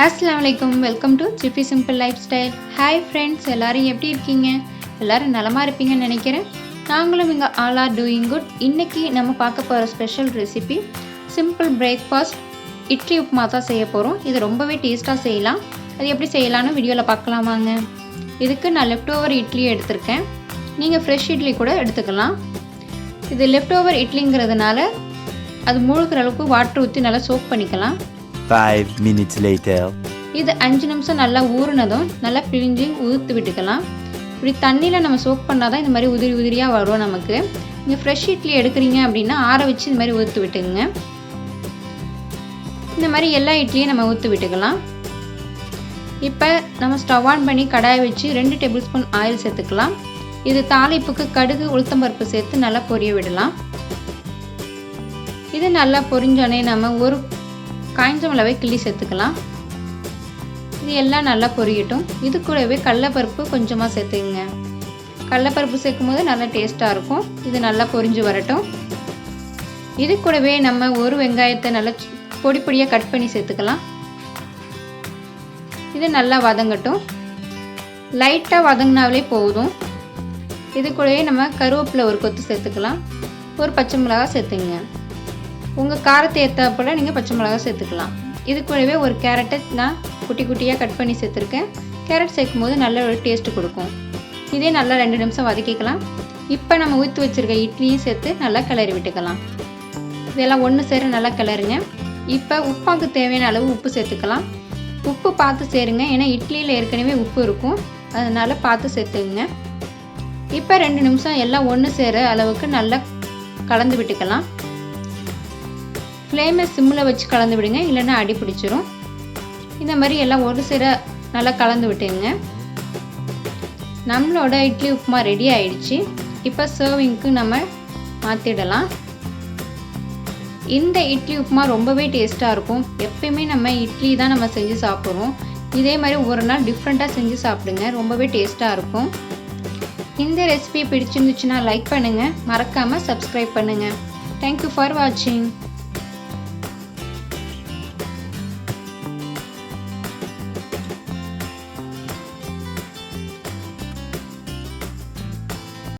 Assalamualaikum, welcome to Chippy Simple Lifestyle. Hi friends, எல்லாரும் எப்படி இருக்கீங்க? எல்லாரும் நலமா இருப்பீங்கன்னு நினைக்கிறேன். நாங்களும் இங்க all are doing good. இன்னைக்கு நம்ம பார்க்க போற special recipe simple breakfast idli upma தான் செய்ய போறோம். இது ரொம்பவே டேஸ்டா செய்யலாம். அது எப்படி செய்யலாம்னு வீடியோல பார்க்கலாம் வாங்க. இதுக்கு நான் லெஃப்ட் ஓவர் இட்லி எடுத்துர்க்கேன். நீங்க ஃப்ரெஷ் இட்லி கூட எடுத்துக்கலாம். இது லெஃப்ட் ஓவர் இட்லிங்கிறதுனால அது மூழ்கிற அளவுக்கு வாட்டர் ஊற்றி நல்லா சோக் பண்ணிக்கலாம். 5 minutes later. இது 5 நிமிஷம் நல்லா ஊறினதும் நல்லா பிழிஞ்சு ஊற்றி விட்டுக்கலாம். இப்படி தண்ணியில் நம்ம சோக் பண்ணால் தான் இந்த மாதிரி உதிரி உதிரியாக வரும் நமக்கு. நீங்கள் ஃப்ரெஷ் இட்லி எடுக்கிறீங்க அப்படின்னா ஆற வச்சு இந்த மாதிரி ஊற்றி விட்டுங்க. இந்த மாதிரி எல்லா இட்லியும் நம்ம ஊற்றி விட்டுக்கலாம். இப்போ நம்ம ஸ்டவ் ஆன் பண்ணி கடாயை வச்சு 2 டேபிள் ஸ்பூன் ஆயில் சேர்த்துக்கலாம். இது தாளிப்புக்கு கடுகு உளுத்தம்பருப்பு சேர்த்து நல்லா பொரிய விடலாம். இது நல்லா பொரிஞ்சோடனே நம்ம ஒரு காய்ஞ்ச மிளகாவை கிள்ளி சேர்த்துக்கலாம். இது எல்லாம் நல்லா பொரியட்டும். இது கூடவே கடலைப்பருப்பு கொஞ்சமாக சேர்த்துக்குங்க. கடலைப்பருப்பு சேர்க்கும் போது நல்லா டேஸ்ட்டாக இருக்கும். இது நல்லா பொரிஞ்சு வரட்டும். இது கூடவே நம்ம ஒரு வெங்காயத்தை நல்லா பொடி பொடியாக கட் பண்ணி சேர்த்துக்கலாம். இது நல்லா வதங்கட்டும். லைட்டாக வதங்கினாலே போதும். இது கூடவே நம்ம கருவேப்பிலை ஒரு கொத்து சேர்த்துக்கலாம். ஒரு பச்சை மிளகாய் சேர்த்துங்க. உங்கள் காரத்தை ஏற்றாப்புல நீங்கள் பச்சை மிளகா சேர்த்துக்கலாம். இது கூடவே ஒரு கேரட்டை நான் குட்டி குட்டியாக கட் பண்ணி சேர்த்துருக்கேன். கேரட் சேர்க்கும் போது நல்ல ஒரு டேஸ்ட்டு கொடுக்கும். இதே நல்லா 2 நிமிஷம் வதக்கிக்கலாம். இப்போ நம்ம ஊற்றி வச்சுருக்க இட்லியும் சேர்த்து நல்லா கிளறி விட்டுக்கலாம். இதெல்லாம் ஒன்று சேர நல்லா கிளறுங்க. இப்போ உப்பாக்கு தேவையான அளவு உப்பு சேர்த்துக்கலாம். உப்பு பார்த்து சேருங்க, ஏன்னா இட்லியில் ஏற்கனவே உப்பு இருக்கும், அதனால் பார்த்து சேர்த்துக்குங்க. இப்போ 2 நிமிஷம் எல்லாம் ஒன்று சேர அளவுக்கு நல்லா கலந்து விட்டுக்கலாம். ஃப்ளேமை சிம்மில் வச்சு கலந்து விடுங்க, இல்லைன்னா அடி பிடிச்சிரும். இந்த மாதிரி எல்லாம் ஒரு சேர நல்லா கலந்து விட்டுங்க. நம்மளோட இட்லி உப்புமா ரெடி ஆயிடுச்சு. இப்போ சர்விங்க்கு நம்ம மாற்றிடலாம். இந்த இட்லி உப்புமா ரொம்பவே டேஸ்ட்டாக இருக்கும். எப்பயுமே நம்ம இட்லி தான் நம்ம செஞ்சு சாப்பிட்றோம். இதே மாதிரி ஒரு நாள் டிஃப்ரெண்ட்டாக செஞ்சு சாப்பிடுங்க, ரொம்பவே டேஸ்ட்டாக இருக்கும். இந்த ரெசிபி பிடிச்சிருந்துச்சுன்னா லைக் பண்ணுங்கள், மறக்காமல் சப்ஸ்கிரைப் பண்ணுங்கள். தேங்க்யூ ஃபார் வாட்சிங்.